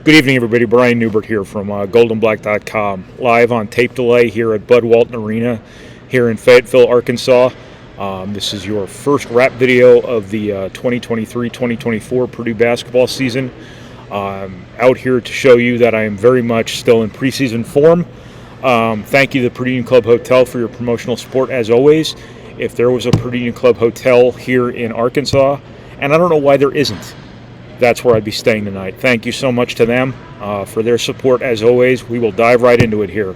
Good evening, everybody. Brian Neubert here from goldenblack.com, live on tape delay here at Bud Walton Arena here in Fayetteville, Arkansas. This is your first wrap video of the 2023-2024 Purdue basketball season. Out here to show you that I am very much still in preseason form. Thank you to the Purdue Union Club Hotel for your promotional support, as always. If there was a Purdue Union Club Hotel here in Arkansas, and I don't know why there isn't, that's where I'd be staying tonight. Thank you so much to them for their support, as always. We will dive right into it here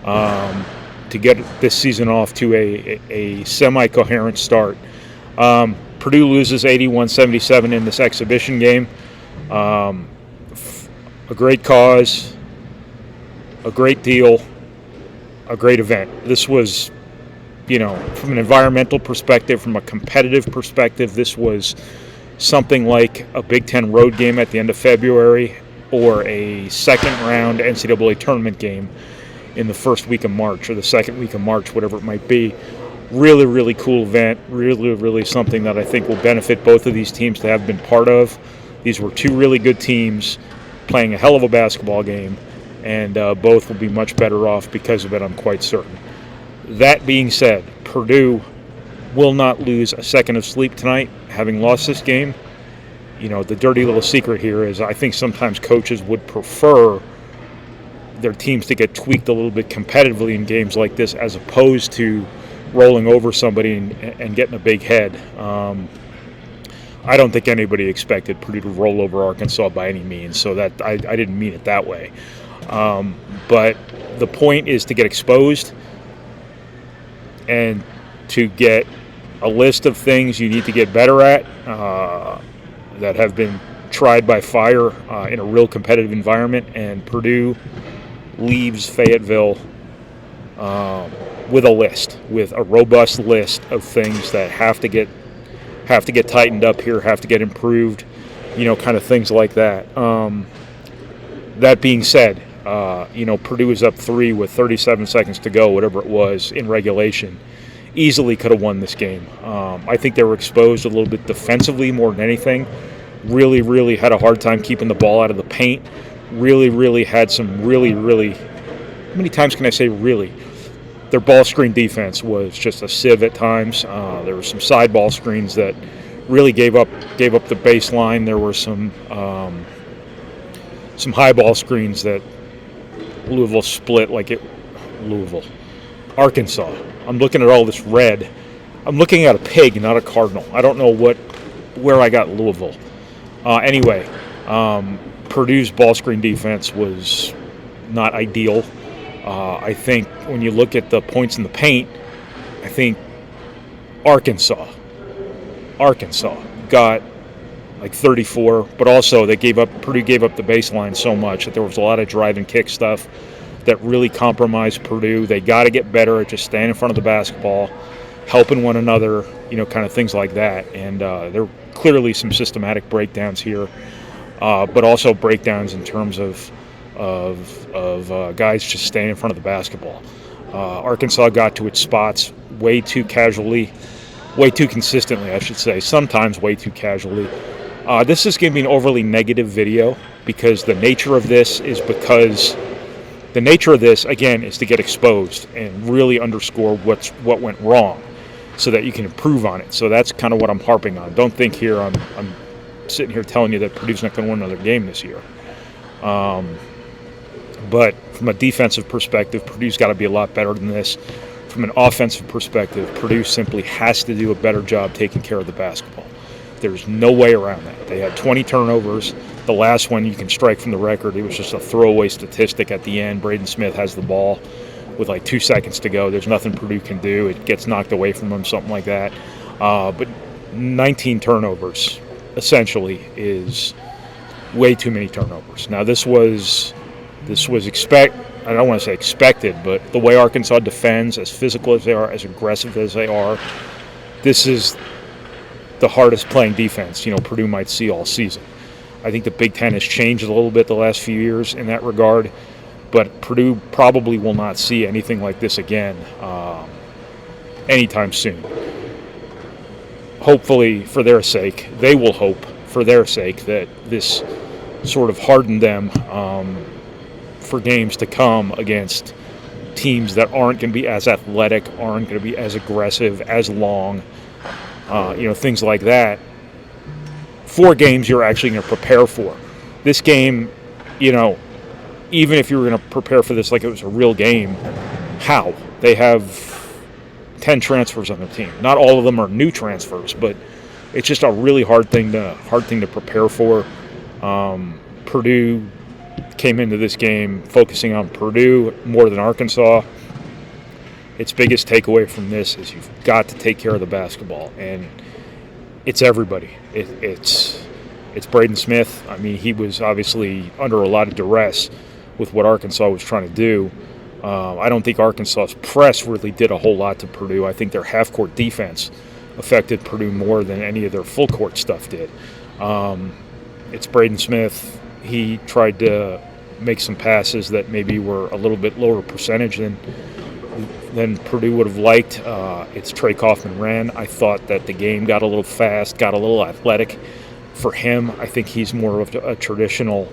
to get this season off to a semi-coherent start. Purdue loses 81-77 in this exhibition game. A great cause, a great deal, a great event. This was, from an environmental perspective, from a competitive perspective, this was something like a Big Ten road game at the end of February or a second-round NCAA tournament game in the first week of March or the second week of March, whatever it might be. Really, really cool event. Really, really something that I think will benefit both of these teams to have been part of. These were two really good teams playing a hell of a basketball game, and both will be much better off because of it, I'm quite certain. That being said, Purdue will not lose a second of sleep tonight, having lost this game. The dirty little secret here is I think sometimes coaches would prefer their teams to get tweaked a little bit competitively in games like this as opposed to rolling over somebody and getting a big head. I don't think anybody expected Purdue to roll over Arkansas by any means, so that I didn't mean it that way. But the point is to get exposed and to get a list of things you need to get better at that have been tried by fire in a real competitive environment, and Purdue leaves Fayetteville with a robust list of things that have to get tightened up here, have to get improved, kind of things like that. That being said, Purdue is up 3 with 37 seconds to go, whatever it was, in regulation. Easily could have won this game. I think they were exposed a little bit defensively more than anything. Really, really had a hard time keeping the ball out of the paint. Really, really had some really, how many times can I say really? Their ball screen defense was just a sieve at times. There were some side ball screens that really gave up the baseline. There were some high ball screens that Louisville split Arkansas. I'm looking at all this red. I'm looking at a pig, not a cardinal. I don't know where I got Louisville. Anyway, Purdue's ball screen defense was not ideal. I think when you look at the points in the paint, I think Arkansas got like 34, but also Purdue gave up the baseline so much that there was a lot of drive and kick stuff that really compromised Purdue. They got to get better at just staying in front of the basketball, helping one another, kind of things like that. And there are clearly some systematic breakdowns here, but also breakdowns in terms of guys just staying in front of the basketball. Arkansas got to its spots way too consistently, I should say, sometimes way too casually. This is going to be an overly negative video because the nature of this, again, is to get exposed and really underscore what went wrong so that you can improve on it. So that's kind of what I'm harping on. Don't think here I'm sitting here telling you that Purdue's not going to win another game this year. But from a defensive perspective, Purdue's got to be a lot better than this. From an offensive perspective, Purdue simply has to do a better job taking care of the basketball. There's no way around that. They had 20 turnovers. The last one you can strike from the record. It was just a throwaway statistic at the end. Braden Smith has the ball with like 2 seconds to go. There's nothing Purdue can do. It gets knocked away from them, something like that. But 19 turnovers essentially is way too many turnovers. Now this was I don't want to say expected, but the way Arkansas defends, as physical as they are, as aggressive as they are, this is the hardest playing defense Purdue might see all season. I think the Big Ten has changed a little bit the last few years in that regard, but Purdue probably will not see anything like this again anytime soon. Hopefully, for their sake, they will hope for their sake that this sort of hardened them for games to come against teams that aren't going to be as athletic, aren't going to be as aggressive, as long, things like that. 4 games you're actually going to prepare for. This game, even if you were going to prepare for this like it was a real game, how? They have 10 transfers on their team. Not all of them are new transfers, but it's just a really hard thing to prepare for. Purdue came into this game focusing on Purdue more than Arkansas. Its biggest takeaway from this is you've got to take care of the basketball, and it's everybody. It's Braden Smith. I mean, he was obviously under a lot of duress with what Arkansas was trying to do. I don't think Arkansas's press really did a whole lot to Purdue. I think their half-court defense affected Purdue more than any of their full-court stuff did. It's Braden Smith. He tried to make some passes that maybe were a little bit lower percentage than Purdue would have liked. It's Trey Kaufman-Wren. I thought that the game got a little fast, got a little athletic for him. I think he's more of a traditional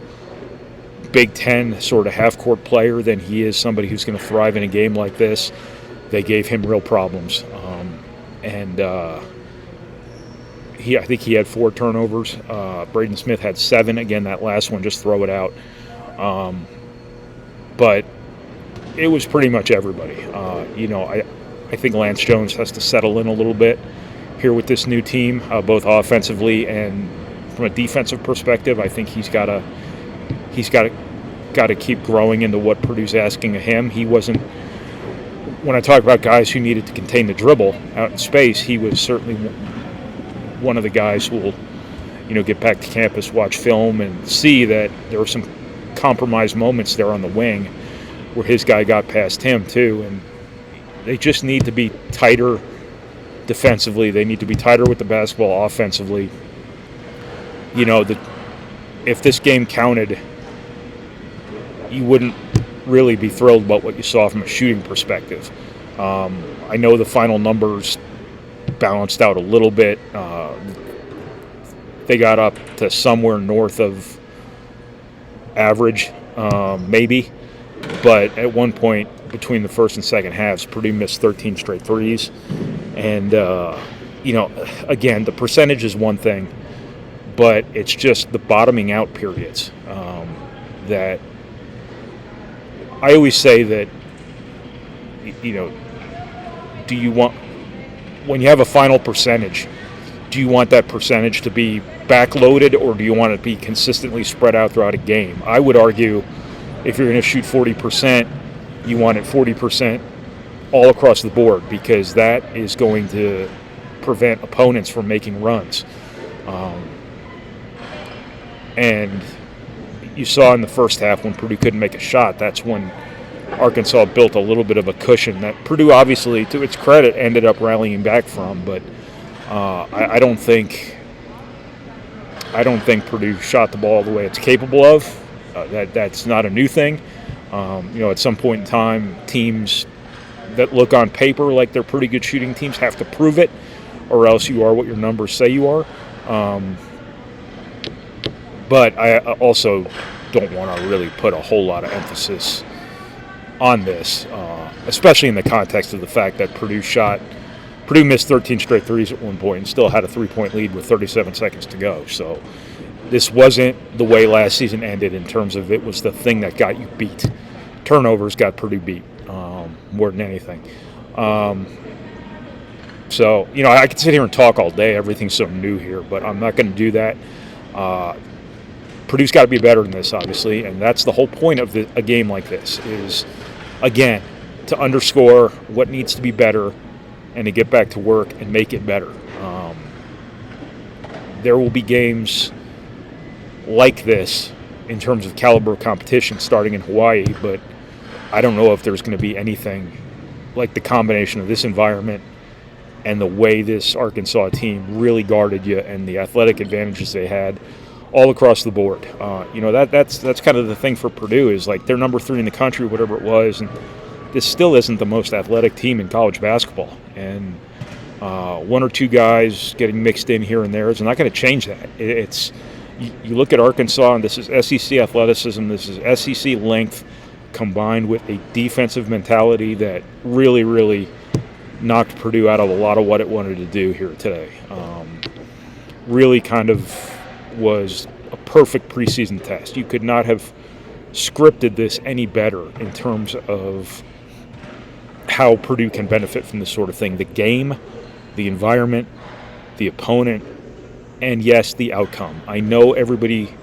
Big Ten sort of half-court player than he is somebody who's going to thrive in a game like this. They gave him real problems. I think he had 4 turnovers. Braden Smith had 7. Again, that last one, just throw it out. But it was pretty much everybody. I think Lance Jones has to settle in a little bit here with this new team, both offensively and from a defensive perspective. I think he's got to keep growing into what Purdue's asking of him. He wasn't. When I talk about guys who needed to contain the dribble out in space, he was certainly one of the guys who will, get back to campus, watch film, and see that there were some compromised moments there on the wing where his guy got past him too. And they just need to be tighter defensively. They need to be tighter with the basketball offensively. If this game counted, you wouldn't really be thrilled about what you saw from a shooting perspective. I know the final numbers balanced out a little bit. They got up to somewhere north of average, maybe. But at one point between the first and second halves, Purdue missed 13 straight threes. And, again, the percentage is one thing, but it's just the bottoming out periods that I always say that, do you want, when you have a final percentage, do you want that percentage to be backloaded, or do you want it to be consistently spread out throughout a game? I would argue if you're going to shoot 40%, you want it 40% all across the board, because that is going to prevent opponents from making runs. And you saw in the first half when Purdue couldn't make a shot, that's when Arkansas built a little bit of a cushion that Purdue, obviously, to its credit, ended up rallying back from. But I don't think Purdue shot the ball the way it's capable of. That's not a new thing. At some point in time, teams that look on paper like they're pretty good shooting teams have to prove it, or else you are what your numbers say you are. But I also don't want to really put a whole lot of emphasis on this, especially in the context of the fact that Purdue missed 13 straight threes at one point and still had a 3-point lead with 37 seconds to go. So this wasn't the way last season ended in terms of it was the thing that got you beat. Turnovers got Purdue beat more than anything. So, I could sit here and talk all day. Everything's so new here, but I'm not going to do that. Purdue's got to be better than this, obviously, and that's the whole point of a game like this is, again, to underscore what needs to be better and to get back to work and make it better. There will be games like this in terms of caliber of competition starting in Hawaii, but I don't know if there's going to be anything like the combination of this environment and the way this Arkansas team really guarded you and the athletic advantages they had all across the board. That's kind of the thing for Purdue is like they're number 3 in the country, whatever it was, and this still isn't the most athletic team in college basketball. And one or two guys getting mixed in here and there is not going to change that. It's You look at Arkansas, and this is SEC athleticism, this is SEC length combined with a defensive mentality that really, really knocked Purdue out of a lot of what it wanted to do here today. Really kind of was a perfect preseason test. You could not have scripted this any better in terms of how Purdue can benefit from this sort of thing. The game, the environment, the opponent, and yes, the outcome. I know everybody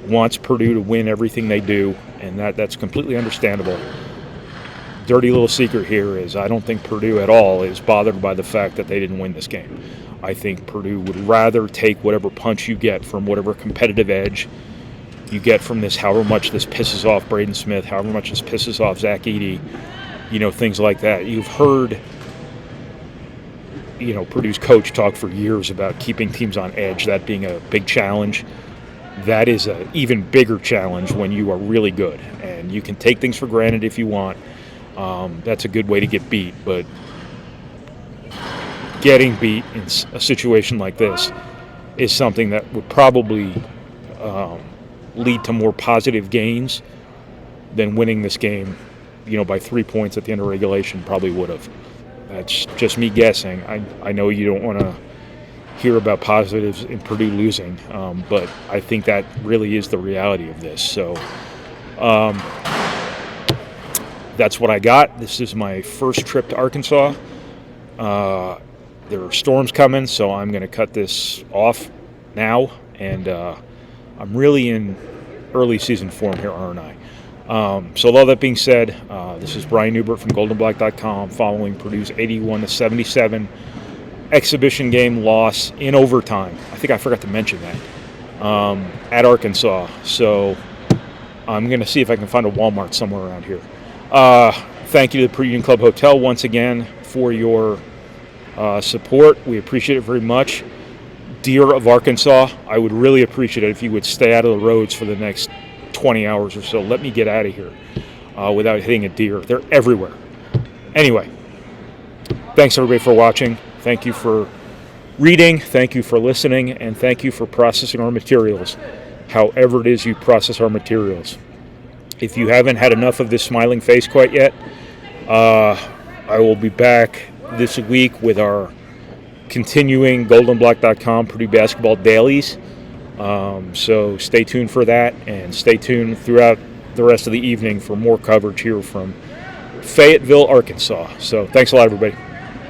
wants Purdue to win everything they do, and that's completely understandable. Dirty little secret here is I don't think Purdue at all is bothered by the fact that they didn't win this game. I think Purdue would rather take whatever punch you get from whatever competitive edge you get from this, however much this pisses off Braden Smith, however much this pisses off Ross-Ade, things like that. You've heard Purdue's coach talk for years about keeping teams on edge, that being a big challenge. That is an even bigger challenge when you are really good. And you can take things for granted if you want. That's a good way to get beat. But getting beat in a situation like this is something that would probably lead to more positive gains than winning this game, by 3 points at the end of regulation probably would have. That's just me guessing. I know you don't want to hear about positives in Purdue losing, but I think that really is the reality of this. So that's what I got. This is my first trip to Arkansas. There are storms coming, so I'm going to cut this off now, and I'm really in early season form here, aren't I? So with all that being said, this is Brian Neubert from goldenblack.com following Purdue's 81-77 exhibition game loss in overtime. I think I forgot to mention that, at Arkansas. So I'm going to see if I can find a Walmart somewhere around here. Thank you to the Purdue Union Club Hotel once again for your support. We appreciate it very much. Deer of Arkansas, I would really appreciate it if you would stay out of the roads for the next 20 hours or so. Let me get out of here without hitting a deer. They're everywhere. Anyway, thanks everybody for watching. Thank you for reading. Thank you for listening. And thank you for processing our materials, however it is you process our materials. If you haven't had enough of this smiling face quite yet, I will be back this week with our continuing goldenblack.com Purdue basketball dailies. So stay tuned for that, and stay tuned throughout the rest of the evening for more coverage here from Fayetteville, Arkansas. So thanks a lot, everybody.